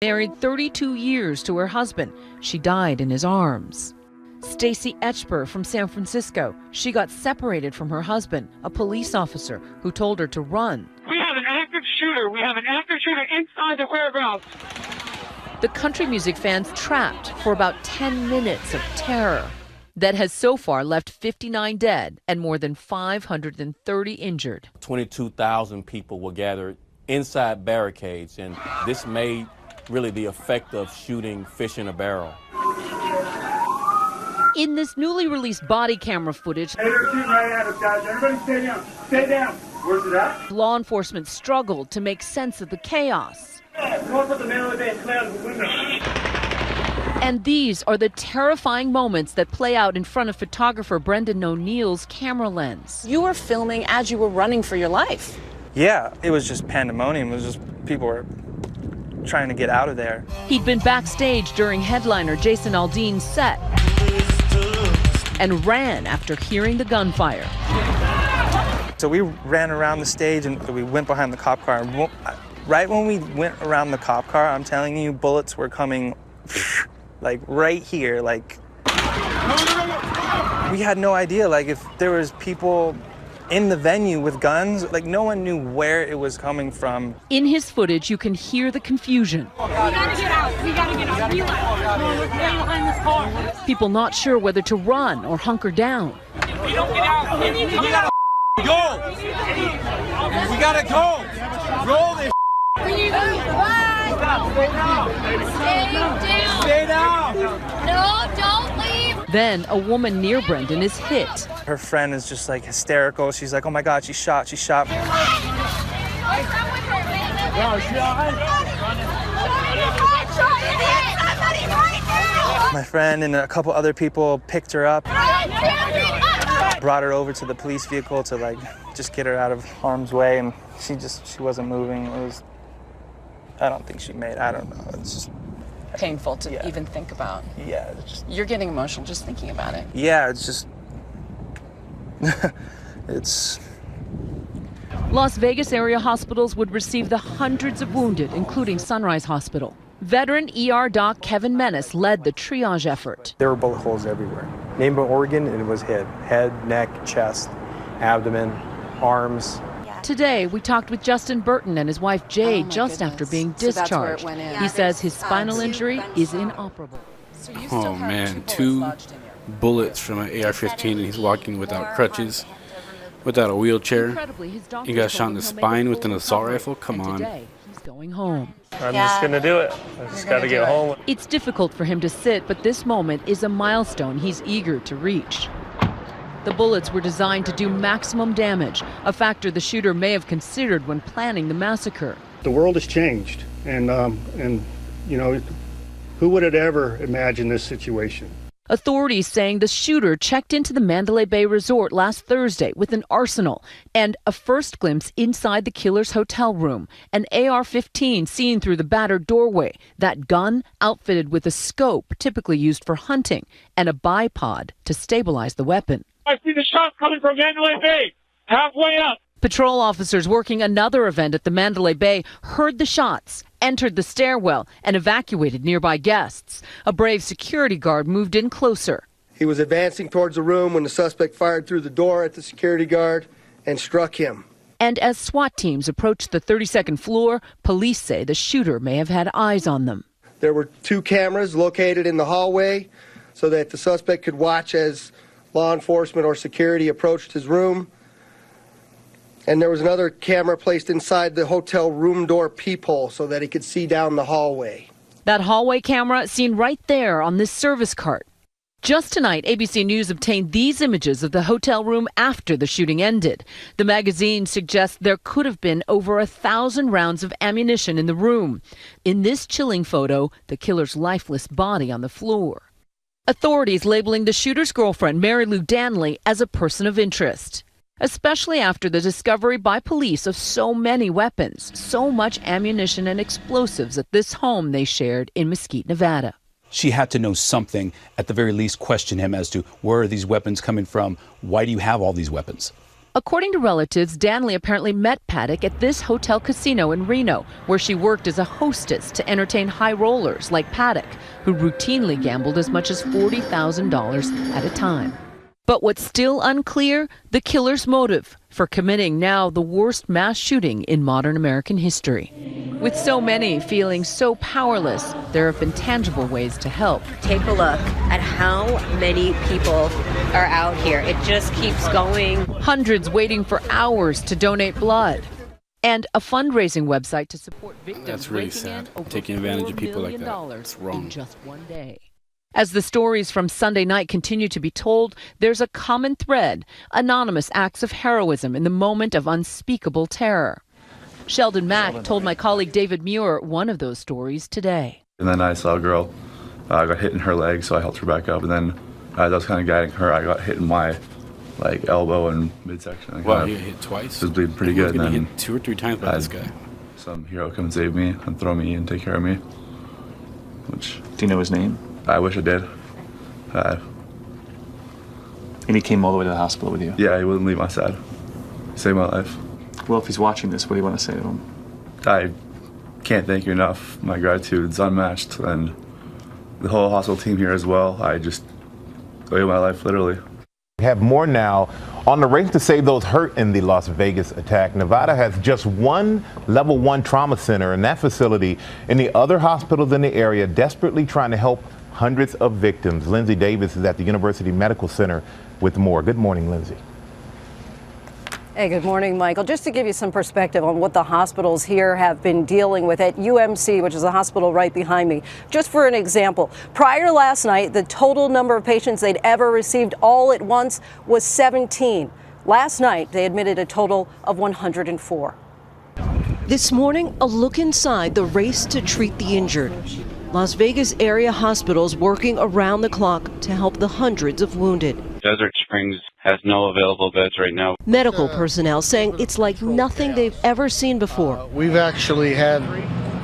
Married 32 years to her husband. She died in his arms. Stacy Etchber from San Francisco. She got separated from her husband, a police officer who told her to run. We have an active shooter. We have an active shooter inside the warehouse. The country music fans trapped for about 10 minutes of terror that has so far left 59 dead and more than 530 injured. 22,000 people were gathered inside barricades, and this made really the effect of shooting fish in a barrel. In this newly released body camera footage, Hey, they're shooting right at us, guys. Everybody stay down. Stay down. Where's it at? law enforcement struggled to make sense of the chaos. North of the Mandalay Bay and clear out the window. And these are the terrifying moments that play out in front of photographer Brendan O'Neill's camera lens. You were filming as you were running for your life. Yeah, it was just pandemonium. It was just people were trying to get out of there. He'd been backstage during headliner Jason Aldean's set and ran after hearing the gunfire. So we ran around the stage and we went behind the cop car. Right when we went around the cop car, I'm telling you, bullets were coming like right here. Like we had no idea, like if there was people in the venue with guns, like no one knew where it was coming from. In his footage, you can hear the confusion. We gotta get out. We gotta get out. We're behind this car. People not sure whether to run or hunker down. If we don't get out, we need to get out. Go! We gotta go! Roll this! We need to run. Stay down. Stay down! No, don't leave. Then a woman near Brendan is hit. Her friend is just like hysterical. She's like, oh my God, she's shot, she's shot. My friend and a couple other people picked her up, brought her over to the police vehicle to like just get her out of harm's way, and she wasn't moving. I don't think she made, I don't know. It's just Painful to even think about. Yeah, it's just, You're getting emotional just thinking about it. yeah, it's just, it's. Las Vegas area hospitals would receive the hundreds of wounded, including Sunrise Hospital. Veteran ER doc Kevin Menace led the triage effort. There were bullet holes everywhere. Named by organ, and it was head, neck, chest, abdomen, arms. Today, we talked with Justin Burton and his wife Jade just goodness. after being So that's where it discharged. went in. He says his spinal injury is inoperable. So you still Oh have man, bullets two lodged in you. bullets from an AR-15, and he's walking without crutches, without a wheelchair. Incredibly, his doctor You got shot in told the him he'll make spine a with an full assault recovery. rifle? Come And on. today, he's going home. I'm just gonna do it. I just gotta get home. It's difficult for him to sit, but this moment is a milestone he's eager to reach. The bullets were designed to do maximum damage, a factor the shooter may have considered when planning the massacre. The world has changed, and you know, who would have ever imagined this situation? Authorities saying the shooter checked into the Mandalay Bay resort last Thursday with an arsenal and a first glimpse inside the killer's hotel room. An AR-15 seen through the battered doorway. That gun outfitted with a scope typically used for hunting and a bipod to stabilize the weapon. I see the shots coming from Mandalay Bay. Halfway up. Patrol officers working another event at the Mandalay Bay heard the shots, entered the stairwell, and evacuated nearby guests. A brave security guard moved in closer. He was advancing towards the room when the suspect fired through the door at the security guard and struck him. And as SWAT teams approached the 32nd floor, police say the shooter may have had eyes on them. There were 2 cameras located in the hallway so that the suspect could watch as law enforcement or security approached his room. And there was another camera placed inside the hotel room door peephole so that he could see down the hallway. That hallway camera seen right there on this service cart. Just tonight, ABC News obtained these images of the hotel room after the shooting ended. The magazine suggests there could have been over 1,000 rounds of ammunition in the room. In this chilling photo, the killer's lifeless body on the floor. Authorities labeling the shooter's girlfriend, Mary Lou Danley, as a person of interest, especially after the discovery by police of so many weapons, so much ammunition and explosives at this home they shared in Mesquite, Nevada. She had to know something, at the very least question him as to where are these weapons coming from? Why do you have all these weapons? According to relatives, Danley apparently met Paddock at this hotel casino in Reno, where she worked as a hostess to entertain high rollers like Paddock, who routinely gambled as much as $40,000 at a time. But what's still unclear, the killer's motive for committing now the worst mass shooting in modern American history. With so many feeling so powerless, there have been tangible ways to help. Take a look at how many people are out here. It just keeps going. Hundreds waiting for hours to donate blood. And a fundraising website to support victims. That's really sad. Taking advantage of people like that. It's wrong. In just one day. As the stories from Sunday night continue to be told, there's a common thread: anonymous acts of heroism in the moment of unspeakable terror. Sheldon Mack told my colleague David Muir one of those stories today. And then I saw a girl got hit in her leg, so I helped her back up. And then as I was kind of guiding her, I got hit in my elbow and midsection. Wow, you hit twice? It was bleeding pretty good. And then hit 2 or 3 times by this guy. Some hero come and save me and throw me and take care of me. Which, do you know his name? I wish I did. And he came all the way to the hospital with you? Yeah, he wouldn't leave my side. He saved my life. Well, if he's watching this, what do you want to say to him? I can't thank you enough. My gratitude is unmatched, and the whole hospital team here as well. I just owe you my life, literally. We have more now. On the race to save those hurt in the Las Vegas attack, Nevada has just one level 1 trauma center, and that facility and the other hospitals in the area desperately trying to help hundreds of victims. Lindsay Davis is at the University Medical Center with more. Good morning, Lindsay. Hey, good morning, Michael. Just to give you some perspective on what the hospitals here have been dealing with at UMC, which is a hospital right behind me. Just for an example, prior to last night, the total number of patients they'd ever received all at once was 17. Last night, they admitted a total of 104. This morning, a look inside the race to treat the injured. Las Vegas area hospitals working around the clock to help the hundreds of wounded. Desert Springs has no available beds right now. Medical personnel saying it's like nothing they've ever seen before. We've actually had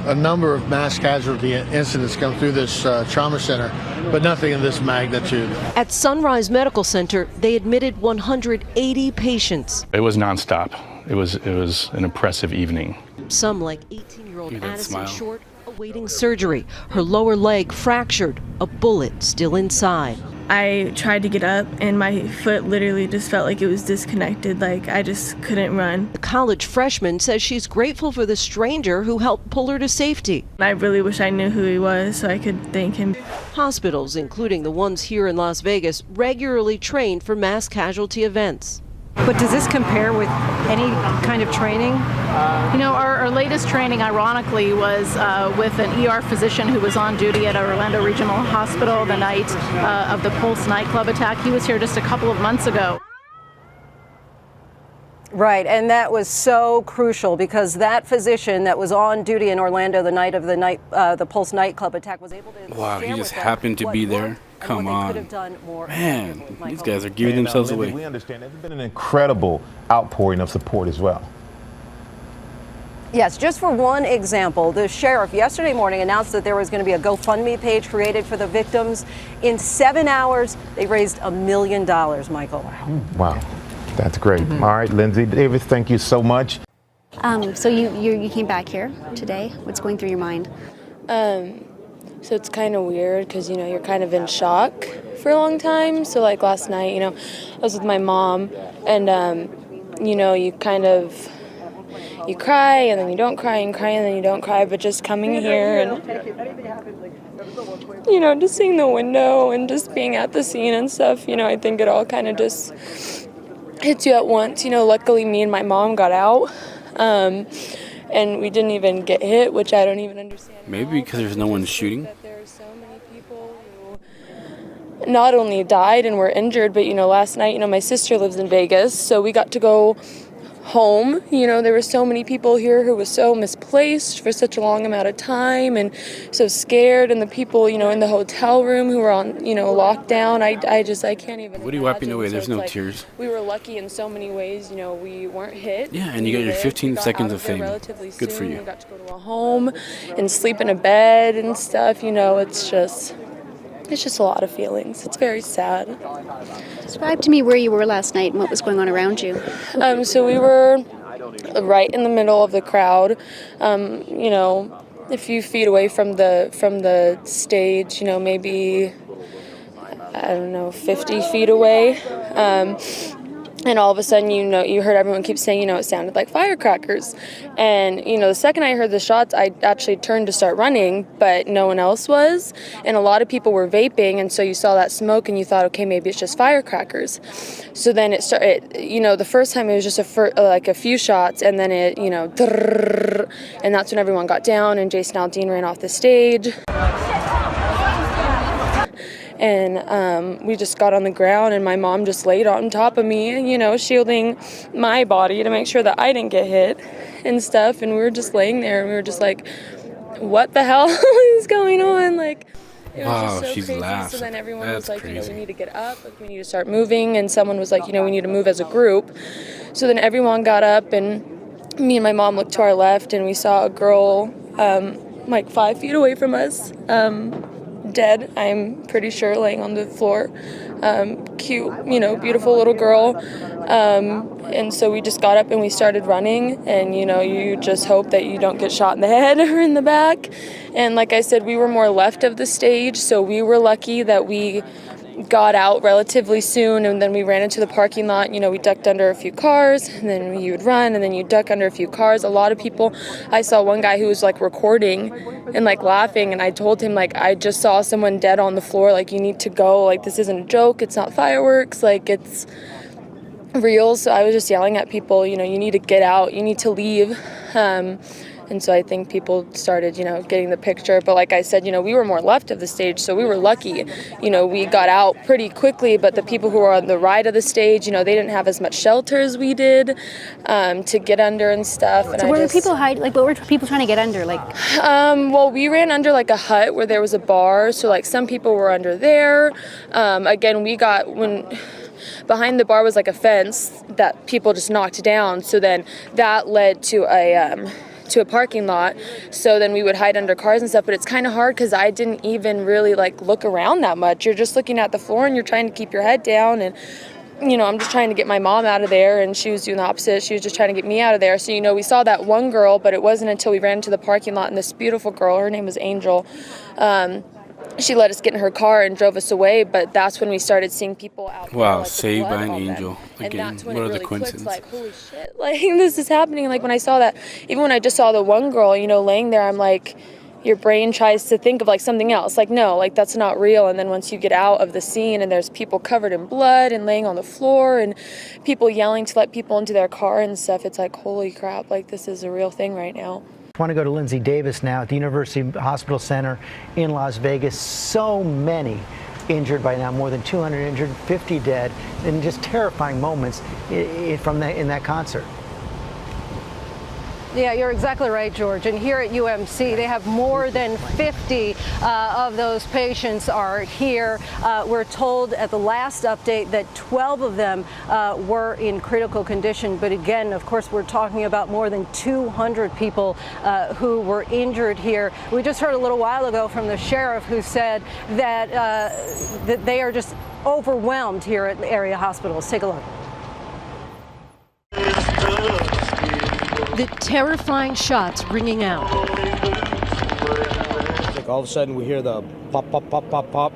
a number of mass casualty incidents come through this trauma center, but nothing in this magnitude. At Sunrise Medical Center, they admitted 180 patients. It was nonstop. It was an impressive evening. Some like 18-year-old Addison Short awaiting surgery, her lower leg fractured, a bullet still inside. I tried to get up and my foot literally just felt like it was disconnected, like I just couldn't run. The college freshman says she's grateful for the stranger who helped pull her to safety. I really wish I knew who he was so I could thank him. Hospitals, including the ones here in Las Vegas, regularly train for mass casualty events. But does this compare with any kind of training? You know, our latest training, ironically, was with an ER physician who was on duty at Orlando Regional Hospital the night of the Pulse nightclub attack. He was here just a couple of months ago. Right, and that was so crucial because that physician that was on duty in Orlando the night of the Pulse nightclub attack was able to. Wow, he just happened to be there. Come on. Man, these guys are giving themselves away. We understand there's been an incredible outpouring of support as well. Yes, just for one example, the sheriff yesterday morning announced that there was going to be a GoFundMe page created for the victims. In 7 hours, they raised $1 million, Michael. Wow, that's great. All right, Lindsay Davis, thank you so much. So you came back here today. What's going through your mind? So it's kind of weird because, you know, you're kind of in shock for a long time. So like last night, you know, I was with my mom and, you know, you cry and then you don't cry and cry and then you don't cry. But just coming here and, you know, just seeing the window and just being at the scene and stuff, you know, I think it all kind of just hits you at once. You know, luckily me and my mom got out. And we didn't even get hit, which I don't even understand. Maybe because there's no one shooting. There are so many people who not only died and were injured, but, you know, last night, you know, my sister lives in Vegas, so we got to go home. You know, there were so many people here who were so misplaced for such a long amount of time and so scared. And the people, you know, in the hotel room who were on, you know, lockdown, I can't even. What are you wiping away? There's no tears. We were lucky in so many ways, you know, we weren't hit. Yeah, and you got your 15 seconds of fame. Good for you. We got to go to a home and sleep in a bed and stuff, you know, it's just, it's just a lot of feelings. It's very sad. Describe to me where you were last night and what was going on around you. So we were right in the middle of the crowd, you know, a few feet away from the stage, you know, maybe, I don't know, 50 feet away. And all of a sudden, you know, you heard everyone keep saying, you know, it sounded like firecrackers. And, you know, the second I heard the shots, I actually turned to start running, but no one else was. And a lot of people were vaping, and so you saw that smoke and you thought, okay, maybe it's just firecrackers. So then it started, you know, the first time it was just a few shots, and then it, you know, and that's when everyone got down and Jason Aldean ran off the stage. And we just got on the ground, and my mom just laid on top of me, you know, shielding my body to make sure that I didn't get hit and stuff. And we were just laying there, and we were just like, what the hell is going on? Like, it was just so she's crazy. laughing. So then everyone That's was like, crazy. you know, we need to get up, like, we need to start moving. And someone was like, you know, we need to move as a group. So then everyone got up, and me and my mom looked to our left, and we saw a girl like 5 feet away from us, dead, I'm pretty sure, laying on the floor. Cute, you know, beautiful little girl. And so we just got up and we started running, and, you know, you just hope that you don't get shot in the head or in the back. And like I said, we were more left of the stage, so we were lucky that we got out relatively soon, and then we ran into the parking lot. You know, we ducked under a few cars, and then you would run, and then you duck under a few cars. A lot of people, I saw one guy who was like recording and like laughing, and I told him, like, I just saw someone dead on the floor, like, you need to go, like, this isn't a joke, it's not fireworks, like, it's real. So I was just yelling at people, you know, you need to get out, you need to leave. And so I think people started, you know, getting the picture. But like I said, you know, we were more left of the stage, so we were lucky. You know, we got out pretty quickly, but the people who were on the right of the stage, you know, they didn't have as much shelter as we did to get under and stuff. And So where were people hiding? Like, what were people trying to get under? Like, well, we ran under like a hut where there was a bar, so like some people were under there. Again, we got behind the bar was like a fence that people just knocked down, so then that led to a parking lot, so then we would hide under cars and stuff. But it's kind of hard because I didn't even really like look around that much. You're just looking at the floor and you're trying to keep your head down, and you know, I'm just trying to get my mom out of there, and she was doing the opposite. She was just trying to get me out of there. So, you know, we saw that one girl, but it wasn't until we ran into the parking lot, and this beautiful girl, her name was Angel, she let us get in her car and drove us away. But that's when we started seeing people out. Wow, like, saved by an on them. angel. And Again, that's when what it are the really clicked, coincidences? like, holy shit, like, this is happening. Like, when I saw that, even when I just saw the one girl, you know, laying there, I'm like, your brain tries to think of like something else. Like, no, like, that's not real. And then once you get out of the scene and there's people covered in blood and laying on the floor and people yelling to let people into their car and stuff, it's like, holy crap, like, this is a real thing right now. I want to go to Lindsay Davis now at the University Hospital Center in Las Vegas. So many injured by now, more than 200 injured, 50 dead, and just terrifying moments in that concert. Yeah, you're exactly right, George. And here at UMC, they have more than 50 of those patients are here. We're told at the last update that 12 of them were in critical condition. But again, of course, we're talking about more than 200 people who were injured here. We just heard a little while ago from the sheriff who said that, that they are just overwhelmed here at the area hospitals. Take a look. The terrifying shots ringing out. Like, all of a sudden we hear the pop, pop, pop, pop, pop,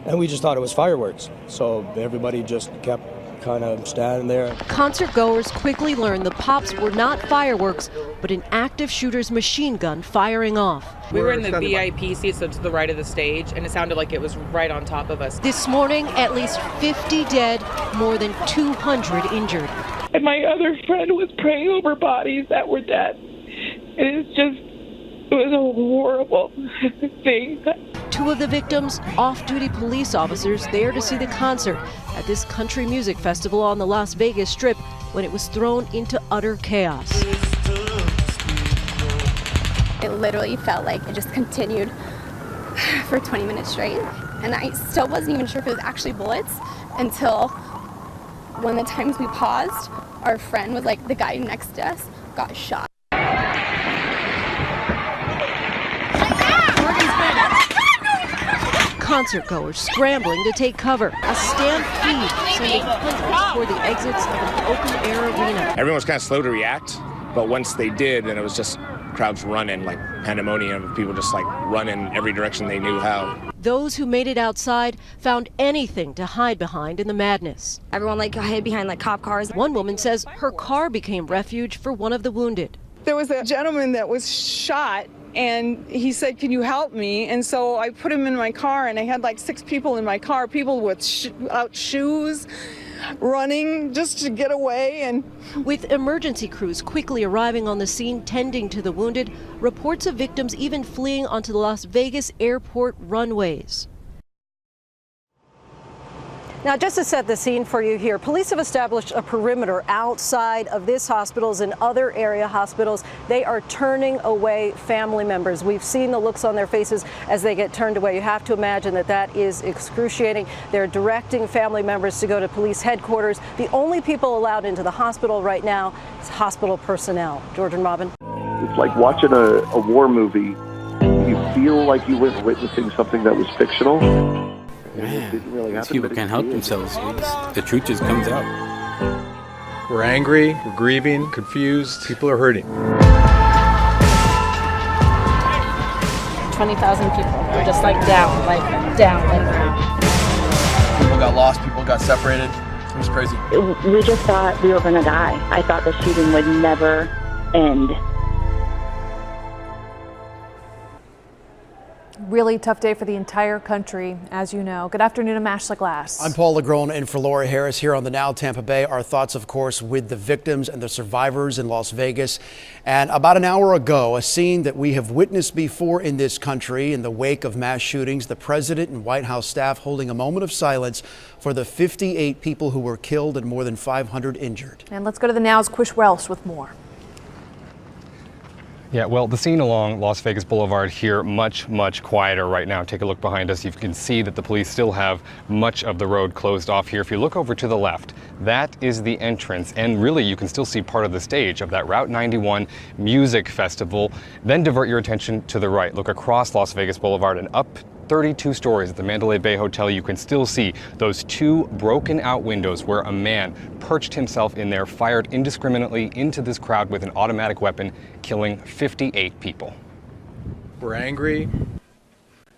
and we just thought it was fireworks. So everybody just kept kind of standing there. Concert goers quickly learned the pops were not fireworks, but an active shooter's machine gun firing off. We were in the VIP seat, so to the right of the stage, and it sounded like it was right on top of us. This morning, at least 50 dead, more than 200 injured. And my other friend was praying over bodies that were dead. It was a horrible thing. Two of the victims, off-duty police officers there to see the concert at this country music festival on the Las Vegas Strip when it was thrown into utter chaos. it literally felt like it just continued for 20 minutes straight. And I still wasn't even sure if it was actually bullets until one of the times we paused, our friend was like, the guy next to us got shot. concert goers scrambling to take cover. A stampede sending hundreds toward the exits of an open-air arena. Everyone was kind of slow to react, but once they did, then it was just crowds running, like pandemonium of people just like running every direction they knew how. Those who made it outside found anything to hide behind in the madness. Everyone hid behind cop cars. One woman says her car became refuge for one of the wounded. There was a gentleman that was shot, and he said, "Can you help me?" And so I put him in my car, and I had 6 people in my car, people with shoes, running just to get away. And with emergency crews quickly arriving on the scene, tending to the wounded, reports of victims even fleeing onto the Las Vegas airport runways. Now, just to set the scene for you here, police have established a perimeter outside of this hospitals and other area hospitals. They are turning away family members. We've seen the looks on their faces as they get turned away. You have to imagine that is excruciating. They're directing family members to go to police headquarters. The only people allowed into the hospital right now is hospital personnel. George and Robin. It's like watching a war movie. You feel like you were witnessing something that was fictional. Man, these people can't help themselves. The truth just comes out. We're angry, we're grieving, confused. People are hurting. 20,000 people were just down. People got lost, people got separated. It was crazy. We just thought we were going to die. I thought the shooting would never end. Really tough day for the entire country, as you know. Good afternoon, I'm Ashley Glass. I'm Paul LeGrone in for Laura Harris here on the Now Tampa Bay. Our thoughts, of course, with the victims and the survivors in Las Vegas. And about an hour ago, a scene that we have witnessed before in this country in the wake of mass shootings, the president and White House staff holding a moment of silence for the 58 people who were killed and more than 500 injured. And let's go to the Now's Quish Welsh with more. Yeah, well, the scene along Las Vegas Boulevard here much quieter right now. Take a look behind us. You can see that the police still have much of the road closed off here. If you look over to the left, that is the entrance, and really you can still see part of the stage of that Route 91 music festival. Then divert your attention to the right. Look across Las Vegas Boulevard and up 32 stories at the Mandalay Bay Hotel. You can still see those 2 broken out windows where a man perched himself in there, fired indiscriminately into this crowd with an automatic weapon, killing 58 people. We're angry,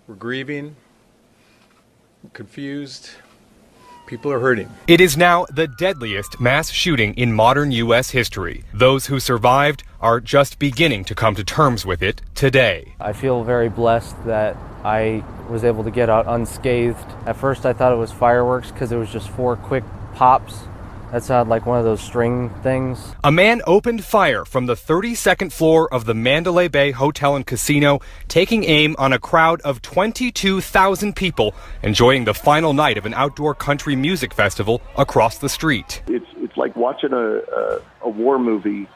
we're grieving, we're confused. People are hurting. It is now the deadliest mass shooting in modern U.S. history. Those who survived are just beginning to come to terms with it today. I feel very blessed that I was able to get out unscathed. At first I thought it was fireworks because it was just 4 quick pops. That sounded like one of those string things. A man opened fire from the 32nd floor of the Mandalay Bay Hotel and Casino, taking aim on a crowd of 22,000 people enjoying the final night of an outdoor country music festival across the street. It's like watching a war movie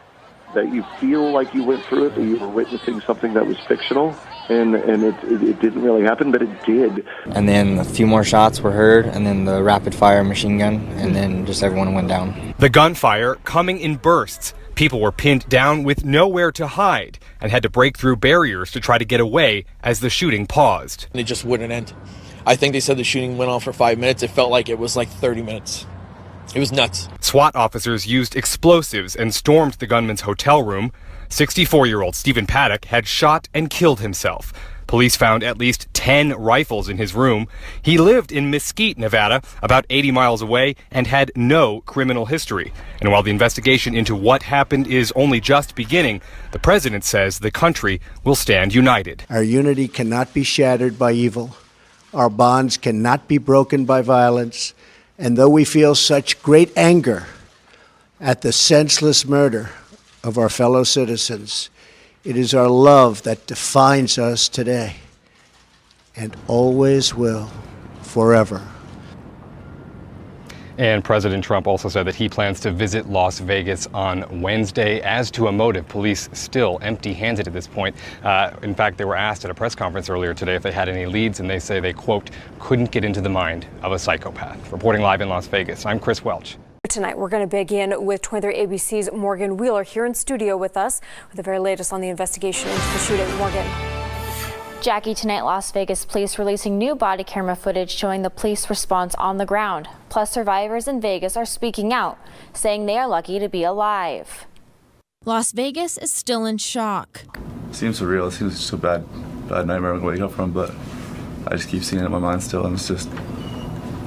that you feel like you went through it, that you were witnessing something that was fictional. And it didn't really happen, but it did. And then a few more shots were heard, and then the rapid fire machine gun, and then just everyone went down. The gunfire coming in bursts. People were pinned down with nowhere to hide and had to break through barriers to try to get away as the shooting paused. It just wouldn't end. I think they said the shooting went on for 5 minutes. It felt like it was 30 minutes. It was nuts. SWAT officers used explosives and stormed the gunman's hotel room. 64-year-old Stephen Paddock had shot and killed himself. Police found at least 10 rifles in his room. He lived in Mesquite, Nevada, about 80 miles away, and had no criminal history. And while the investigation into what happened is only just beginning, the president says the country will stand united. Our unity cannot be shattered by evil. Our bonds cannot be broken by violence. And though we feel such great anger at the senseless murder of our fellow citizens, it is our love that defines us today and always will, forever. And President Trump also said that he plans to visit Las Vegas on Wednesday. As to a motive, police still empty-handed at this point. In fact, they were asked at a press conference earlier today if they had any leads, and they say they, quote, couldn't get into the mind of a psychopath. Reporting live in Las Vegas, I'm Chris Welch. Tonight, we're going to begin with 23 ABC's Morgan Wheeler here in studio with us with the very latest on the investigation into the shooting. Morgan. Jackie, tonight Las Vegas police releasing new body camera footage showing the police response on the ground. Plus, survivors in Vegas are speaking out, saying they are lucky to be alive. Las Vegas is still in shock. It seems surreal. It seems just a bad nightmare to wake up from, but I just keep seeing it in my mind still, and it just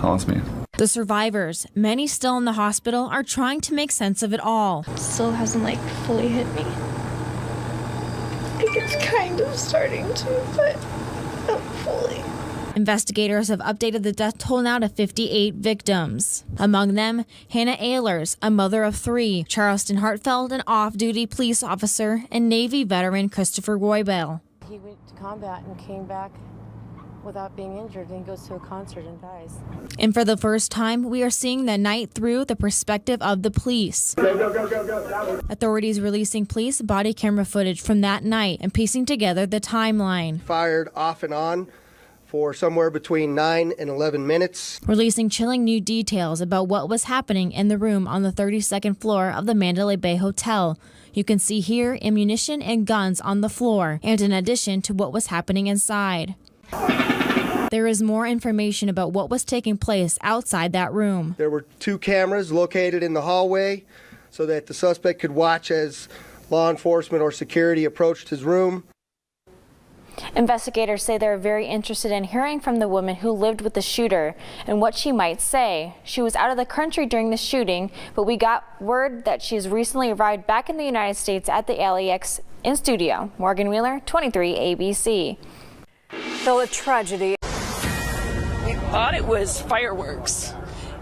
haunts me. The survivors, many still in the hospital, are trying to make sense of it all. Still hasn't fully hit me. I think it's kind of starting to, but not fully. Investigators have updated the death toll now to 58 victims. Among them, Hannah Ehlers, a mother of 3, Charleston Hartfeld, an off-duty police officer, and Navy veteran Christopher Roybell. He went to combat and came back without being injured, and goes to a concert and dies. And for the first time, we are seeing the night through the perspective of the police. Go. Authorities releasing police body camera footage from that night and piecing together the timeline. Fired off and on for somewhere between 9 and 11 minutes. Releasing chilling new details about what was happening in the room on the 32nd floor of the Mandalay Bay Hotel. You can see here ammunition and guns on the floor, and in addition to what was happening inside. There is more information about what was taking place outside that room. There were 2 cameras located in the hallway so that the suspect could watch as law enforcement or security approached his room. Investigators say they're very interested in hearing from the woman who lived with the shooter and what she might say. She was out of the country during the shooting, but we got word that she has recently arrived back in the United States at the LAX in studio. Morgan Wheeler, 23 ABC. Still a tragedy. We thought it was fireworks,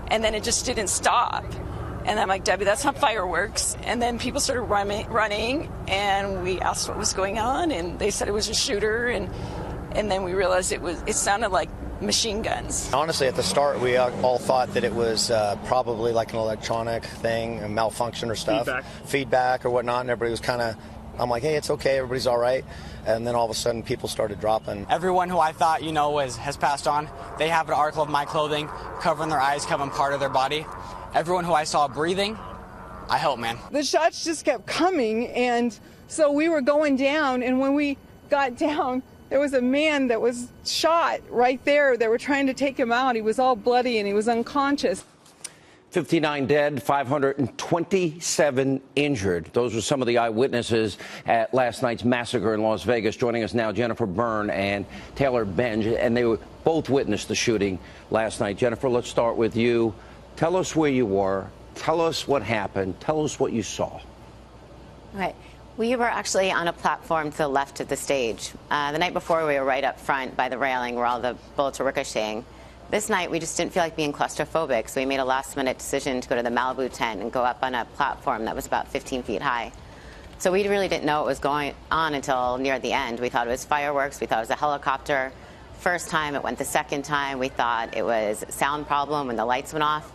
and then it just didn't stop. And I'm like, Debbie, that's not fireworks. And then people started running, and we asked what was going on, and they said it was a shooter, and then we realized it sounded like machine guns. Honestly, at the start, we all thought that it was probably like an electronic thing, a malfunction or stuff. Feedback or whatnot, and everybody was kind of, I'm like, hey, it's okay, everybody's all right. And then all of a sudden, people started dropping. Everyone who I thought, has passed on. They have an article of my clothing covering their eyes, covering part of their body. Everyone who I saw breathing, I hope, man. The shots just kept coming, and so we were going down, and when we got down, there was a man that was shot right there. They were trying to take him out. He was all bloody, and he was unconscious. 59 dead, 527 injured. Those were some of the eyewitnesses at last night's massacre in Las Vegas. Joining us now, Jennifer Byrne and Taylor Benge, and they both witnessed the shooting last night. Jennifer, let's start with you. Tell us where you were. Tell us what happened. Tell us what you saw. Right. We were actually on a platform to the left of the stage. The night before, we were right up front by the railing where all the bullets were ricocheting. This night, we just didn't feel like being claustrophobic, so we made a last-minute decision to go to the Malibu tent and go up on a platform that was about 15 feet high. So we really didn't know what was going on until near the end. We thought it was fireworks. We thought it was a helicopter. First time, it went the second time. We thought it was sound problem when the lights went off.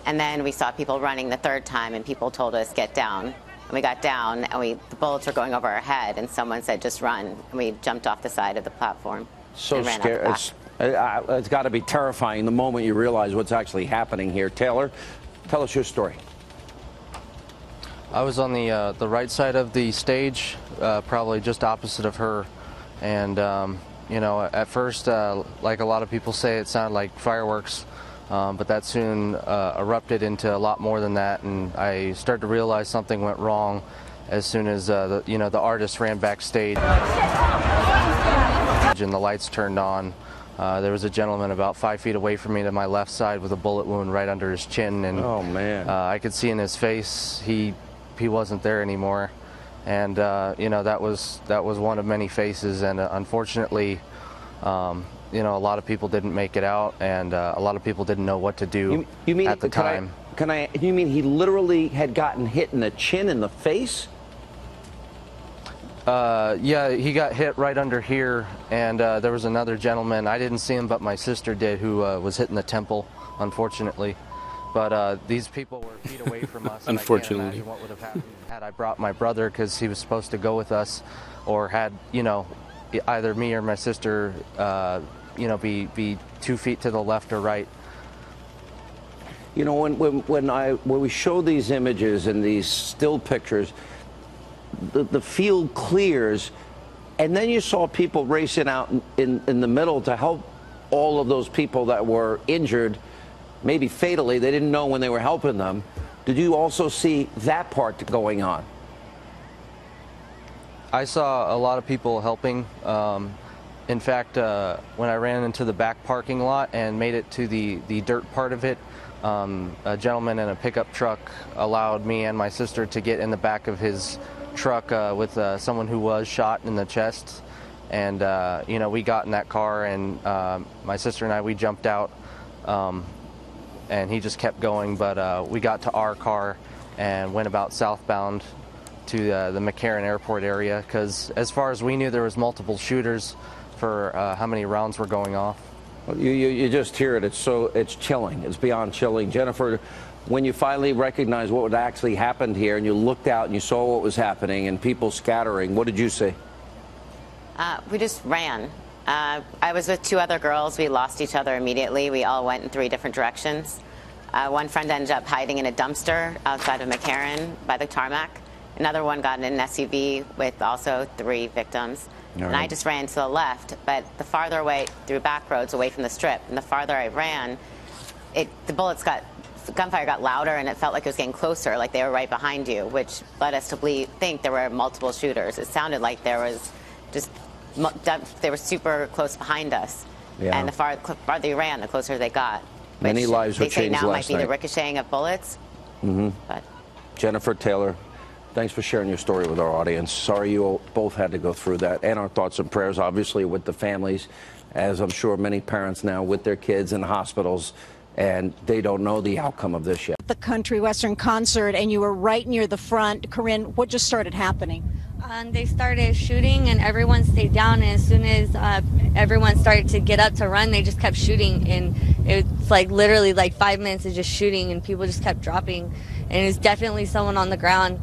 And then we saw people running the third time, and people told us, get down. And we got down, and the bullets were going over our head, and someone said, just run. And we jumped off the side of the platform. So scary. It's got to be terrifying the moment you realize what's actually happening here. Taylor, tell us your story. I was on the right side of the stage, probably just opposite of her. And, at first, like a lot of people say, it sounded like fireworks. But that soon erupted into a lot more than that, and I started to realize something went wrong as soon as the artist ran backstage and the lights turned on. There was a gentleman about 5 feet away from me to my left side with a bullet wound right under his chin, and oh man, I could see in his face he wasn't there anymore, and that was one of many faces, and unfortunately. A lot of people didn't make it out, and a lot of people didn't know what to do at the time. You mean he literally had gotten hit in the chin and the face? Yeah, he got hit right under here, and there was another gentleman. I didn't see him, but my sister did, who was hit in the temple, unfortunately. But these people were feet away from us. Unfortunately. I can't imagine what would have happened had I brought my brother, because he was supposed to go with us, or had, either me or my sister, be 2 feet to the left or right. When we show these images and these still pictures, the field clears, And then you saw people racing out in the middle to help all of those people that were injured, maybe fatally. They didn't know when they were helping them. Did you also see that part going on? I saw a lot of people helping. In fact, when I ran into the back parking lot and made it to the dirt part of it, a gentleman in a pickup truck allowed me and my sister to get in the back of his truck with someone who was shot in the chest. And, you know, we got in that car, and my sister and I, we jumped out, and he just kept going. But we got to our car and went about southbound to the McCarran Airport area, because as far as we knew, there was multiple shooters for how many rounds were going off. Well, you just hear it. It's chilling. It's beyond chilling. Jennifer, when you finally recognized what had actually happened here, and you looked out and you saw what was happening and people scattering, what did you say? We just ran. I was with two other girls. We lost each other immediately. We all went in 3 different directions. One friend ended up hiding in a dumpster outside of McCarran by the tarmac. Another one got in an SUV with also 3 victims. All and right. I just ran to the left, but the farther away, through back roads away from the strip, and the farther I ran, the gunfire got louder, and it felt like it was getting closer, like they were right behind you, which led us to think there were multiple shooters. It sounded like there was they were super close behind us. Yeah. And the farther you ran, the closer they got. Many lives were changed They say now might last be the night. ricocheting of bullets. But Jennifer, Taylor, thanks for sharing your story with our audience. Sorry you both had to go through that. And our thoughts and prayers, obviously, with the families, as I'm sure many parents now with their kids in hospitals, and they don't know the outcome of this yet. The country western concert, and you were right near the front. Corinne, what just started happening? They started shooting, and everyone stayed down. And as soon as everyone started to get up to run, they just kept shooting. And it's like literally like 5 minutes of just shooting, and people just kept dropping. And it's definitely someone on the ground.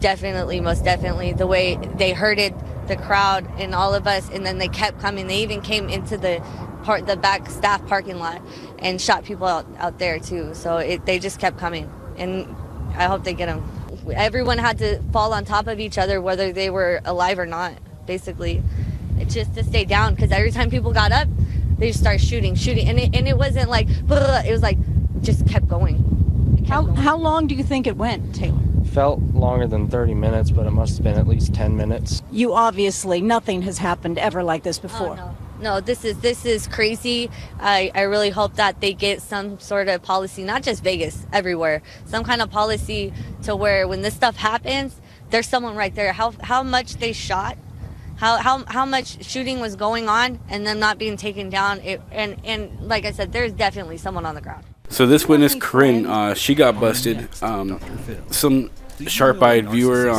Definitely, most definitely. The way they herded the crowd and all of us, and then they kept coming. They even came into the back staff parking lot and shot people out there too. So they just kept coming, and I hope they get them. Everyone had to fall on top of each other, whether they were alive or not, basically. It's just to stay down, because every time people got up, they just started shooting. And it wasn't like, it was like, just kept going. How long do you think it went, Taylor? Felt longer than 30 minutes, but it must have been at least 10 minutes. You obviously, nothing has happened ever like this before. Oh, no, this is crazy. I really hope that they get some sort of policy, not just Vegas, everywhere. Some kind of policy to where when this stuff happens, there's someone right there. How much they shot, how much shooting was going on, and them not being taken down. And like I said, there's definitely someone on the ground. So this witness, Corinne, she got busted. Some sharp-eyed viewer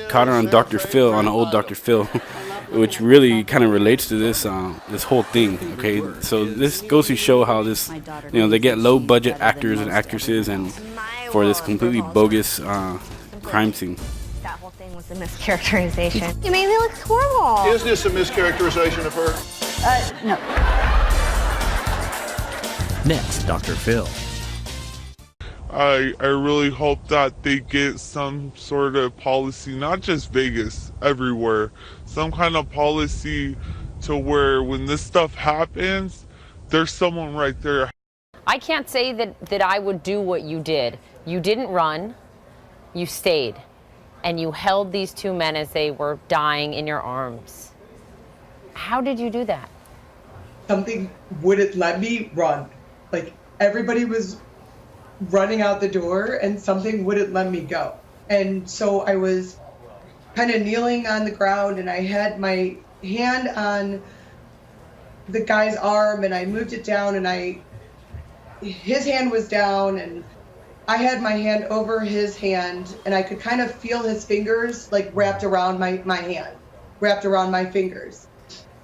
caught her on Dr. Phil, on an old Dr. Phil, which really kind of relates to this this whole thing. Okay, so this goes to show how this, they get low-budget actors and actresses, and for this completely bogus crime scene. That whole thing was a mischaracterization. You made me look horrible. Is this a mischaracterization of her? No. Next, Dr. Phil. I really hope that they get some sort of policy, not just Vegas, everywhere. Some kind of policy to where when this stuff happens, there's someone right there. I can't say that I would do what you did. You didn't run, you stayed, and you held these 2 men as they were dying in your arms. How did you do that? Something wouldn't let me run. Like, everybody was running out the door and something wouldn't let me go. And so I was kind of kneeling on the ground, and I had my hand on the guy's arm, and I moved it down, and his hand was down, and I had my hand over his hand, and I could kind of feel his fingers like wrapped around my hand, wrapped around my fingers.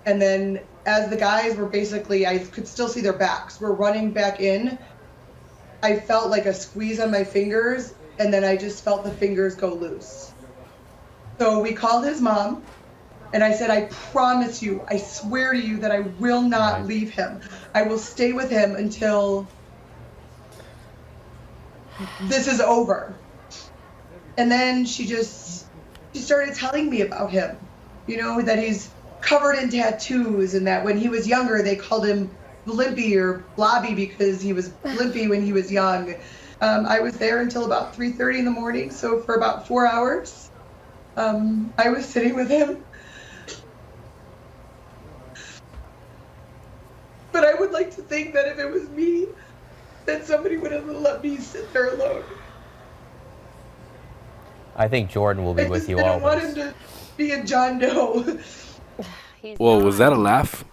And then as the guys were basically, I could still see their backs, were running back in, I felt like a squeeze on my fingers, and then I just felt the fingers go loose. So we called his mom, and I said, I promise you, I swear to you that I will not leave him. I will stay with him until this is over. And then she started telling me about him. you know, that he's covered in tattoos, and that when he was younger, they called him Blimpy or Blobby because he was blimpy when he was young. I was there until about 3:30 in the morning, so for about 4 hours, I was sitting with him. But I would like to think that if it was me, that somebody would have let me sit there alone. I think Jordan will be with you I always. don't want him to be a John Doe. Whoa, was that a laugh?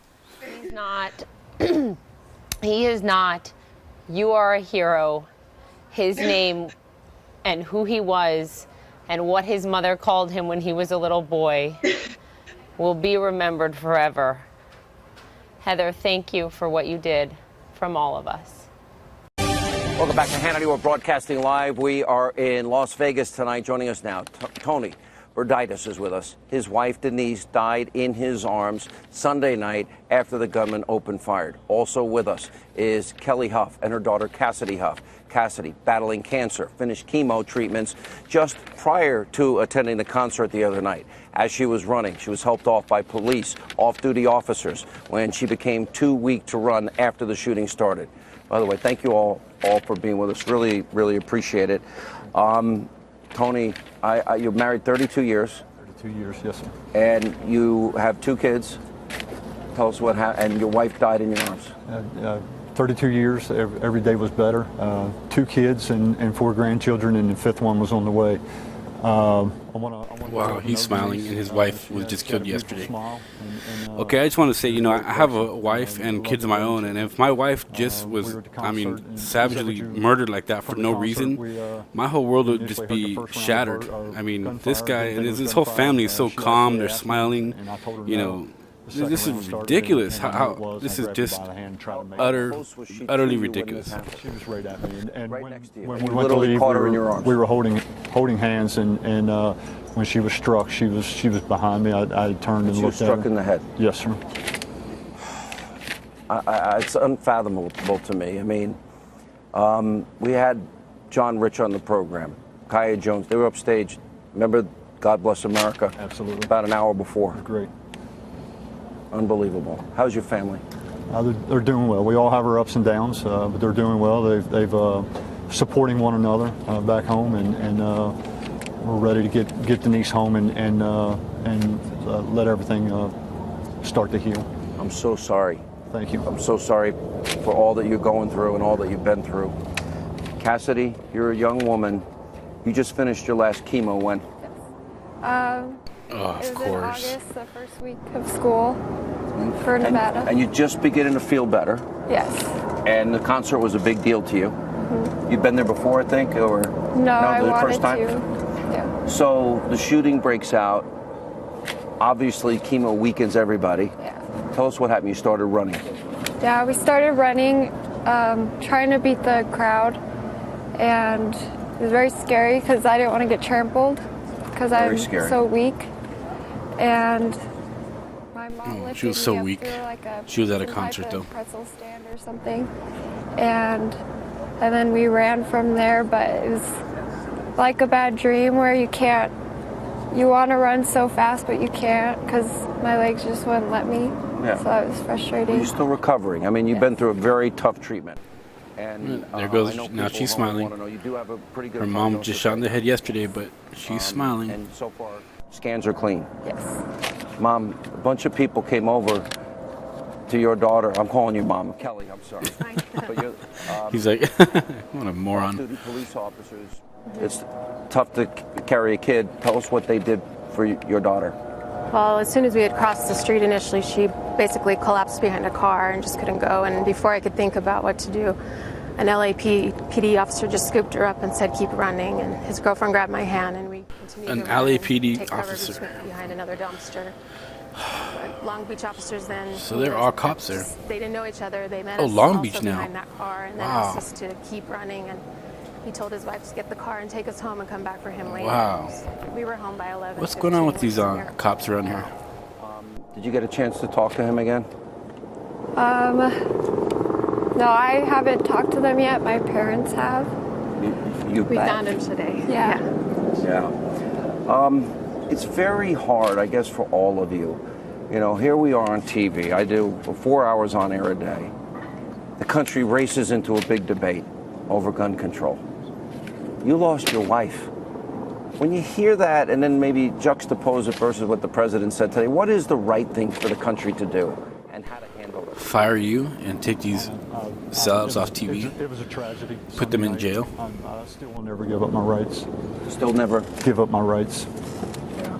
He's not. He is not. You are a hero. His name and who he was and what his mother called him when he was a little boy will be remembered forever. Heather, thank you for what you did from all of us. Welcome back to Hannity. We're broadcasting live. We are in Las Vegas tonight. Joining us now, Tony Berditis is with us. His wife, Denise, died in his arms Sunday night after the gunman opened fire. Also with us is Kelly Huff and her daughter, Cassidy Huff. Cassidy, battling cancer, finished chemo treatments just prior to attending the concert the other night. As she was running, she was helped off by police, off-duty officers, when she became too weak to run after the shooting started. By the way, thank you all for being with us. Really, really appreciate it. Tony, you're married 32 years. 32 years, yes, sir. And you have 2 kids. Tell us what happened. And your wife died in your arms. 32 years, every day was better. 2 kids and 4 grandchildren, and the 5th one was on the way. Wow, he's smiling, and his wife was just killed yesterday. Okay, I just want to say, you know, I have a wife and kids of my own, and if my wife just was, I mean, savagely murdered like that for no reason, my whole world would just be shattered. I mean, this guy and his whole family is so calm, they're smiling, you know. This is ridiculous. How this is just utterly ridiculous. She was right at me, and when we went to leave, we were holding hands, and when she was struck, she was behind me. I turned and looked at her. She was struck in the head. Yes, sir. It's unfathomable to me. I mean, we had John Rich on the program, Kaya Jones. They were upstage. Remember, God Bless America? Absolutely. About an hour before. Great. Unbelievable. How's your family? They're doing well. We all have our ups and downs, but they're doing well. They've supporting one another back home, and we're ready to get Denise home and let everything start to heal. I'm so sorry. Thank you. I'm so sorry for all that you're going through and all that you've been through. Cassidy, you're a young woman. You just finished your last chemo when? Of course. In August, the first week of school for Nevada. And you're just beginning to feel better. Yes. And the concert was a big deal to you. Mm-hmm. You've been there before, I think, or no? I the wanted first time? to. Yeah. So the shooting breaks out. Obviously, chemo weakens everybody. Yeah. Tell us what happened. You started running. Yeah, we started running, trying to beat the crowd, and it was very scary because I didn't want to get trampled because I'm so weak. And my mom she was so weak. She was at a concert though. Pretzel stand or something, and then we ran from there. But it was like a bad dream where you can't. You want to run so fast, but you can't because my legs just wouldn't let me. Yeah. So that was frustrating. You're still recovering. I mean, you've been through a very tough treatment. And there goes. Now she's smiling. You do have a pretty good Her mom just shot in the head yesterday, but she's smiling. And so far, scans are clean. Yes. Mom, a bunch of people came over to your daughter. I'm calling you Mom. Kelly, I'm sorry. But he's like, what a moron. Police officers. It's tough to carry a kid. Tell us what they did for your daughter. Well, as soon as we had crossed the street initially, she basically collapsed behind a car and just couldn't go. And before I could think about what to do, an LAPD officer just scooped her up and said, "Keep running." And his girlfriend grabbed my hand, and we continued an to run LAPD take officer behind another dumpster. But Long Beach officers then. So there are cops there. They didn't know each other. They met us Long Beach now. Behind that car, and then asked us to keep running. And he told his wife to get the car and take us home and come back for him later. Wow. So we were home by 11. What's going on with these cops around here? Did you get a chance to talk to him again? No, I haven't talked to them yet. My parents have. We found him today. Yeah. it's very hard, I guess, for all of you. You know, here we are on TV. I do 4 hours on air a day. The country races into a big debate over gun control. You lost your wife. When you hear that and then maybe juxtapose it versus what the president said today, what is the right thing for the country to do and how to handle it? Fire you and take these celebs off TV. It was a tragedy. Put them in jail. I still will never give up my rights. Still never give up my rights. Yeah.